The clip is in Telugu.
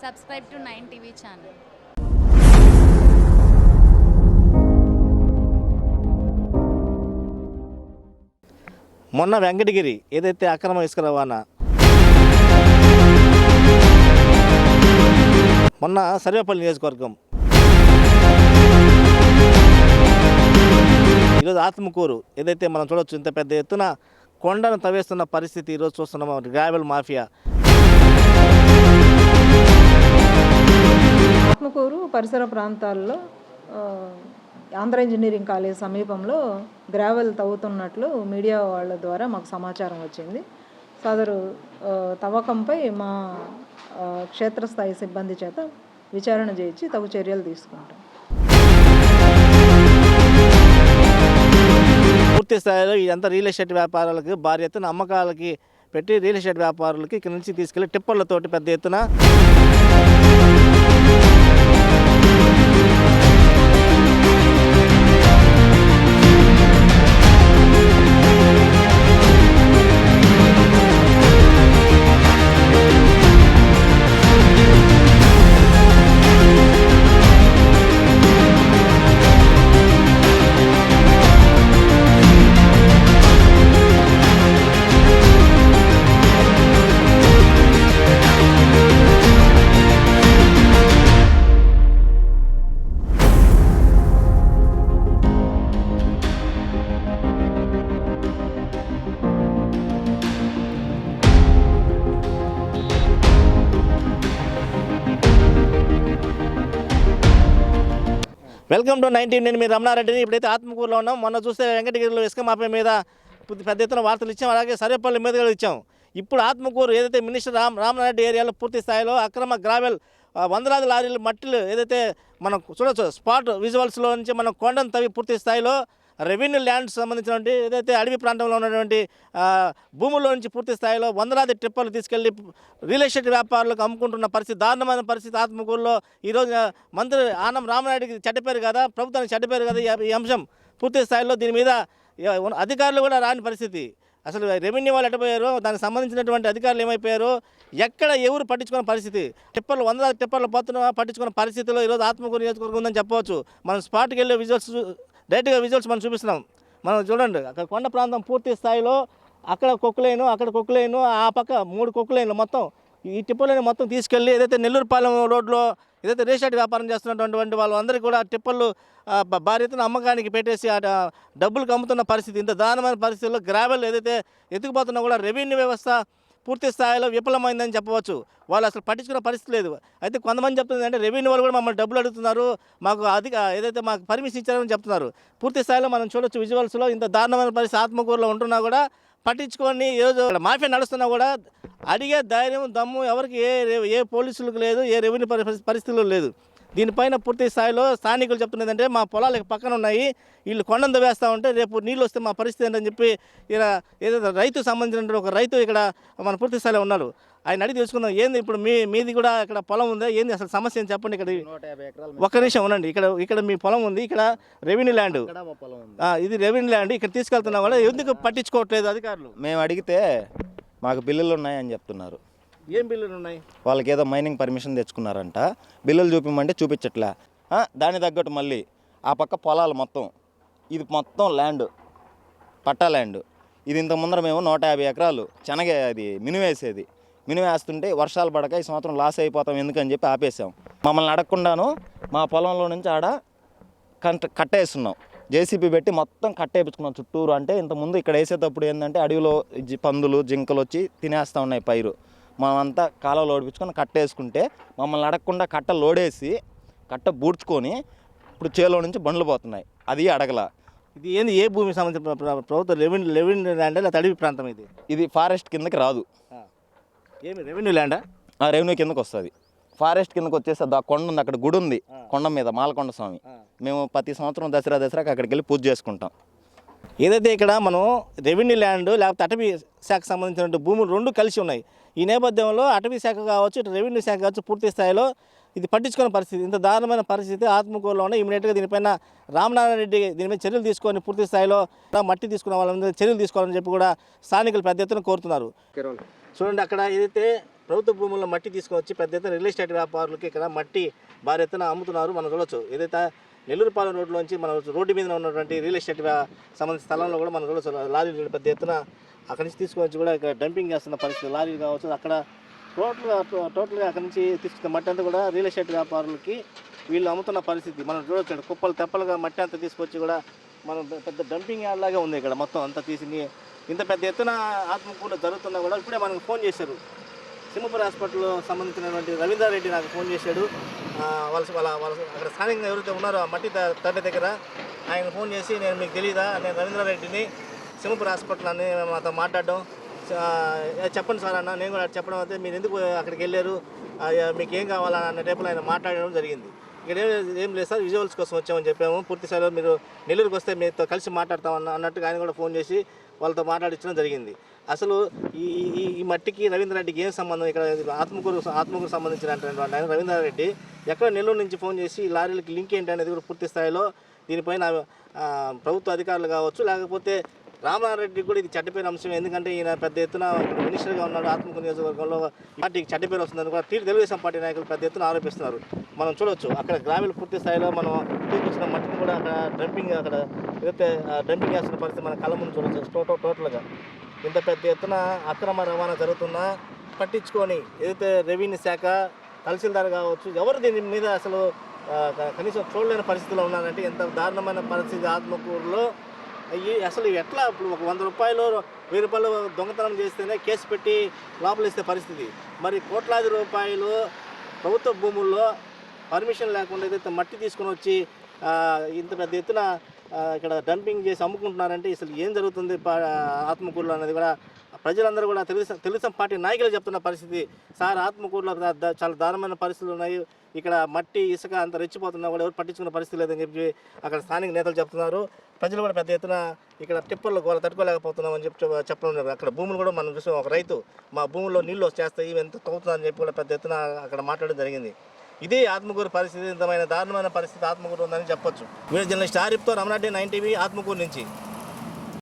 Subscribe to 9 TV channel. మొన్న వెంకటగిరి ఏదైతే అక్రమ ఇసుక రవాణా మొన్న సర్వేపల్లి నియోజకవర్గం ఈరోజు ఆత్మకూరు ఏదైతే మనం చూడవచ్చు ఇంత పెద్ద ఎత్తున కొండను తవ్వేస్తున్న పరిస్థితి ఈరోజు చూస్తున్నాం. గ్రావెల్ మాఫియా ఆత్మకూరు పరిసర ప్రాంతాల్లో ఆంధ్ర ఇంజనీరింగ్ కాలేజ్ సమీపంలో గ్రావెల్ తవ్వుతున్నట్లు మీడియా వాళ్ళ ద్వారా మాకు సమాచారం వచ్చింది. సదరు తవ్వకంపై మా క్షేత్రస్థాయి సిబ్బంది చేత విచారణ చేయించి తగు చర్యలు తీసుకుంటాం. పూర్తి స్థాయిలో ఇదంతా రియల్ ఎస్టేట్ వ్యాపారాలకు భారీ ఎత్తున అమ్మకాలకి పెట్టి రియల్ ఎస్టేట్ వ్యాపారులకి ఇక్కడ నుంచి తీసుకెళ్లి టిప్పర్లతోటి పెద్ద ఎత్తున వెల్కమ్ టు 19. నేను మీ రమణారెడ్డిని. ఇప్పుడైతే ఆత్మకూరులో ఉన్నాం. మొన్న చూస్తే వెంకటగిరిలో ఇసుక మాఫియా మీద పెద్ద ఎత్తున వార్తలు ఇచ్చాం, అలాగే సర్వేపల్లి మీద కూడా ఇచ్చాం. ఇప్పుడు ఆత్మకూరు ఏదైతే మినిస్టర్ రామనారెడ్డి ఏరియాలో పూర్తి స్థాయిలో అక్రమ గ్రావెల్ వందలాది లారీలు మట్టిలు ఏదైతే మనం చూడవచ్చు స్పాట్ విజువల్స్లో నుంచి మనం కొండను తవ్వి పూర్తి స్థాయిలో రెవెన్యూ ల్యాండ్స్ సంబంధించినటువంటి ఏదైతే అడవి ప్రాంతంలో ఉన్నటువంటి భూముల్లో నుంచి పూర్తి స్థాయిలో వందలాది ట్రిప్పర్లు తీసుకెళ్లి రియల్ ఎస్టేట్ వ్యాపారులకు అమ్ముకుంటున్న పరిస్థితి, దారుణమైన పరిస్థితి ఆత్మకూరులో. ఈరోజు మంత్రి ఆనం రామనాయుడికి చెడ్డపేరు కదా, ప్రభుత్వానికి చెడ్డపేరు కదా ఈ అంశం. పూర్తి స్థాయిలో దీని మీద అధికారులు కూడా రాని పరిస్థితి. అసలు రెవెన్యూ వాళ్ళు ఎట్టపోయారు, దానికి సంబంధించినటువంటి అధికారులు ఏమైపోయారు, ఎక్కడ ఎవరు పట్టించుకున్న పరిస్థితి. టిప్పర్లు వందలాది టిప్పర్లు పట్టించుకున్న పరిస్థితిలో ఈరోజు ఆత్మకూరు నియోజకవర్గం ఉందని చెప్పవచ్చు. మనం స్పాట్కి వెళ్ళే విజువల్స్ డైరెక్ట్గా విజువల్స్ మనం చూపిస్తున్నాం. మనం చూడండి, అక్కడ కొండ ప్రాంతం పూర్తి స్థాయిలో అక్కడ కొక్కులేను, అక్కడ కొక్కులేను, ఆ పక్క 3 కొక్కులేను మొత్తం ఈ టిప్పర్లని మొత్తం తీసుకెళ్ళి ఏదైతే నెల్లూరుపాలెం రోడ్లో ఏదైతే రియల్ ఎస్టేట్ వ్యాపారం చేస్తున్నటువంటి వాళ్ళందరికీ కూడా టిప్పర్లు భారీ ఎత్తున అమ్మకానికి పెట్టేసి డబ్బులకు అమ్ముతున్న పరిస్థితి. ఇంత దారుణమైన పరిస్థితుల్లో గ్రావెల్ ఏదైతే ఎత్తుకుపోతున్నా కూడా రెవెన్యూ వ్యవస్థ పూర్తి స్థాయిలో విఫలమైందని చెప్పవచ్చు. వాళ్ళు అసలు పట్టించుకున్న పరిస్థితి లేదు. అయితే కొంతమంది చెప్తుంది అంటే రెవెన్యూ వాళ్ళు కూడా మమ్మల్ని డబ్బులు అడుగుతున్నారు, మాకు ఏదైతే మాకు పర్మిషన్ ఇచ్చారని చెప్తున్నారు. పూర్తి స్థాయిలో మనం చూడొచ్చు విజువల్స్లో ఇంత దారుణమైన పరిస్థితి ఆత్మకూరులో ఉంటున్నా కూడా పట్టించుకొని ఈరోజు మాఫియా నడుస్తున్నా కూడా అడిగే ధైర్యం దమ్ము ఎవరికి ఏ పోలీసులకు లేదు, ఏ రెవెన్యూ పరిస్థితుల్లో లేదు. దీనిపైన పూర్తి స్థాయిలో స్థానికులు చెప్తున్నది అంటే మా పొలాలు పక్కన ఉన్నాయి, వీళ్ళు కొండంత వేస్తూ ఉంటే రేపు నీళ్ళు వస్తే మా పరిస్థితి ఏంటని చెప్పి ఇలా ఏదైతే రైతు సంబంధించిన ఒక రైతు ఇక్కడ మన పూర్తి స్థాయిలో ఉన్నారు. ఆయన అడిగి తెలుసుకుందాం. ఏంది ఇప్పుడు మీది కూడా ఇక్కడ పొలం ఉందా, ఏంది అసలు సమస్య అని చెప్పండి. ఇక్కడ 150 ఎకరాలు ఒక్క నిమిషం ఉండండి. ఇక్కడ మీ పొలం ఉంది, ఇక్కడ రెవెన్యూ ల్యాండ్, ఇది రెవెన్యూ ల్యాండ్. ఇక్కడ తీసుకెళ్తున్నా కూడా ఎందుకు పట్టించుకోవట్లేదు అధికారులు? మేము అడిగితే మాకు బిల్లులు ఉన్నాయని చెప్తున్నారు. ఏం బిల్లులు ఉన్నాయి? వాళ్ళకి ఏదో మైనింగ్ పర్మిషన్ తెచ్చుకున్నారంట, బిల్లులు చూపించమంటే చూపించట్లే. దాని తగ్గట్టు మళ్ళీ ఆ పక్క పొలాలు మొత్తం, ఇది మొత్తం ల్యాండ్, పట్టా ల్యాండ్. ఇది ఇంత ముందర మేము 150 ఎకరాలు శనగ అది మినివేసేది, మినివేస్తుంటే వర్షాలు పడక ఈ సంవత్సరం లాస్ అయిపోతాం ఎందుకని చెప్పి ఆపేసాం. మమ్మల్ని అడగకుండాను మా పొలంలో నుంచి ఆడ కట్టేస్తున్నాం, జేసీబీ పెట్టి మొత్తం కట్టేపించుకున్నాం చుట్టూరు. అంటే ఇంతకుముందు ఇక్కడ వేసేటప్పుడు ఏంటంటే అడవిలో పందులు జింకలు వచ్చి తినేస్తూ ఉన్నాయి పైరు. మనమంతా కాలువలో ఓడిపించుకొని కట్టేసుకుంటే మమ్మల్ని అడగకుండా కట్ట లోడేసి కట్ట బూడ్చుకొని ఇప్పుడు చేలో నుంచి బండ్లు పోతున్నాయి. అది అడగల. ఇది ఏంది, ఏ భూమి సంబంధించిన ప్రభుత్వ రెవెన్యూ ల్యాండ్ లేదా అడవి ప్రాంతం? ఇది ఫారెస్ట్ కిందకి రాదు. ఏమి రెవెన్యూ ల్యాండా? రెవెన్యూ కిందకి వస్తుంది. ఫారెస్ట్ కిందకి వచ్చేసి ఆ కొండ ఉంది, అక్కడ గుడి ఉంది, కొండ మీద మాలకొండ స్వామి. మేము ప్రతి సంవత్సరం దసరాకి అక్కడికి వెళ్ళి పూజ చేసుకుంటాం. ఏదైతే ఇక్కడ మనం రెవెన్యూ ల్యాండ్ లేకపోతే అటవీ శాఖకు సంబంధించిన భూములు రెండు కలిసి ఉన్నాయి. ఈ నేపథ్యంలో అటవీ శాఖ కావచ్చు, ఇటు రెవెన్యూ శాఖ కావచ్చు, పూర్తి స్థాయిలో ఇది పట్టించుకునే పరిస్థితి. ఇంత దారుణమైన పరిస్థితి ఆత్మకూరులో ఉన్న. ఇమీడియట్గా దీనిపైన రామనారాయణ రెడ్డి దీని మీద చర్యలు తీసుకొని పూర్తి స్థాయిలో మట్టి తీసుకున్న వాళ్ళ మీద చర్యలు తీసుకోవాలని చెప్పి కూడా స్థానికులు పెద్ద ఎత్తున కోరుతున్నారు. చూడండి, అక్కడ ఏదైతే ప్రభుత్వ భూముల్లో మట్టి తీసుకొచ్చి పెద్ద ఎత్తున రియల్ ఎస్టేట్ వ్యాపారులకి ఇక్కడ మట్టి భారీ ఎత్తున అమ్ముతున్నారు. మనం చూడొచ్చు. ఏదైతే నెల్లూరుపాలెం రోడ్లోంచి మనం రోడ్డు మీద ఉన్నటువంటి రియల్ ఎస్టేట్ సంబంధించిన స్థలంలో కూడా మనం చూడొచ్చు. లారీలు పెద్ద ఎత్తున అక్కడి నుంచి తీసుకొచ్చి కూడా ఇక్కడ డంపింగ్ చేస్తున్న పరిస్థితి. లారీలు కావచ్చు, అక్కడ టోటల్గా అక్కడి నుంచి తీసుకున్న మట్టి అంతా కూడా రియల్ ఎస్టేట్ వ్యాపారులకి వీళ్ళు అమ్ముతున్న పరిస్థితి మనం చూడొచ్చు. కుప్పలు తెప్పలుగా మట్టి అంతా తీసుకొచ్చి కూడా మనం పెద్ద డంపింగ్ యార్డ్ లాగా ఉంది ఇక్కడ మొత్తం అంతా తీసి. ఇంత పెద్ద ఎత్తున ఆత్మకూరులో జరుగుతున్నా కూడా ఇప్పుడే మనకు ఫోన్ చేశారు. సింహపురి హాస్పిటల్లో సంబంధించినటువంటి రవీంద్రారెడ్డి నాకు ఫోన్ చేశాడు. వాళ్ళ అక్కడ స్థానికంగా ఎవరైతే ఉన్నారో ఆ మట్టి తడ్డ దగ్గర ఆయన ఫోన్ చేసి, నేను మీకు తెలియదా, నేను రవీంద్రారెడ్డిని, సింహపురి హాస్పిటల్ అని మాతో మాట్లాడడం, చెప్పండి సార్ అన్న. నేను కూడా చెప్పడం అయితే మీరు ఎందుకు అక్కడికి వెళ్ళారు, మీకు ఏం కావాలన్న టైపులో ఆయన మాట్లాడడం జరిగింది. ఇక్కడ ఏం లేదు సార్, విజువల్స్ కోసం వచ్చామని చెప్పాము. పూర్తి స్థాయిలో మీరు నెల్లూరుకి వస్తే మీతో కలిసి మాట్లాడతామన్న అన్నట్టుగా ఆయన కూడా ఫోన్ చేసి వాళ్ళతో మాట్లాడించడం జరిగింది. అసలు ఈ మట్టికి రవీంద్రారెడ్డికి ఏం సంబంధం? ఇక్కడ ఆత్మకూరు సంబంధించినటువంటి ఆయన రవీంద్రారెడ్డి ఎక్కడ నెల్లూరు నుంచి ఫోన్ చేసి ఈ లారీలకి లింక్ ఏంటి అనేది కూడా పూర్తి స్థాయిలో దీనిపైన ప్రభుత్వ అధికారులు కావచ్చు, లేకపోతే రామనారెడ్డి కూడా ఇది చెడ్డపేరు అంశం. ఎందుకంటే ఈయన పెద్ద ఎత్తున మినిస్టర్గా ఉన్నాడు. ఆత్మకూరు నియోజకవర్గంలో పార్టీకి చెడ్డపేరు వస్తుందని కూడా తెలుగుదేశం పార్టీ నాయకులు పెద్ద ఎత్తున ఆరోపిస్తున్నారు. మనం చూడొచ్చు. అక్కడ గ్రామీణ పూర్తి స్థాయిలో మనం తీసుకొచ్చిన మట్టిని కూడా అక్కడ డంపింగ్ చేస్తున్న పరిస్థితి మన కళ్ళ ముందు చూడొచ్చు. టోటల్గా ఇంత పెద్ద ఎత్తున అక్రమ రవాణా జరుగుతున్నా పట్టించుకొని ఏదైతే రెవెన్యూ శాఖ, తహసీల్దార్ కావచ్చు, ఎవరు దీని మీద అసలు కనీసం చూడలేని పరిస్థితిలో ఉన్నారంటే ఎంత దారుణమైన పరిస్థితి ఆత్మకూరులో. అసలు ఎట్లా ఇప్పుడు ఒక 100 రూపాయలు 1000 రూపాయలు దొంగతనం చేస్తేనే కేసు పెట్టి లోపలిస్తే పరిస్థితి. మరి కోట్లాది రూపాయలు ప్రభుత్వ భూముల్లో పర్మిషన్ లేకుండా ఏదైతే మట్టి తీసుకొని వచ్చి ఇంత పెద్ద ఎత్తున ఇక్కడ డంపింగ్ చేసి అమ్ముకుంటున్నారంటే అసలు ఏం జరుగుతుంది ఆత్మకూరులో అనేది కూడా ప్రజలందరూ కూడా తెలుగుదేశం పార్టీ నాయకులు చెప్తున్న పరిస్థితి. సార్, ఆత్మకూరులో చాలా దారుణమైన పరిస్థితులు ఉన్నాయి, ఇక్కడ మట్టి ఇసుక అంత రెచ్చిపోతున్నా కూడా ఎవరు పట్టించుకున్న పరిస్థితి లేదని చెప్పి అక్కడ స్థానిక నేతలు చెప్తున్నారు. ప్రజలు కూడా పెద్ద ఎత్తున ఇక్కడ టిప్పర్లు గోల తట్టుకోలేకపోతున్నామని చెప్పడం. అక్కడ భూములు కూడా మనం చూసాం. ఒక రైతు, మా భూముల్లో నీళ్ళు వచ్చేస్తాయి, ఇవి ఎంత తగ్గుతుందని చెప్పి కూడా పెద్ద ఎత్తున అక్కడ మాట్లాడడం జరిగింది. ఇది ఆత్మకూరు పరిస్థితి. ఇంతమైన దారుణమైన పరిస్థితి ఆత్మకూరు ఉందని చెప్పొచ్చు. వీడియో జర్నలిస్ట్ ఆరిఫ్తో రమణారెడ్డి, 9 టీవీ, ఆత్మకూరు నుంచి.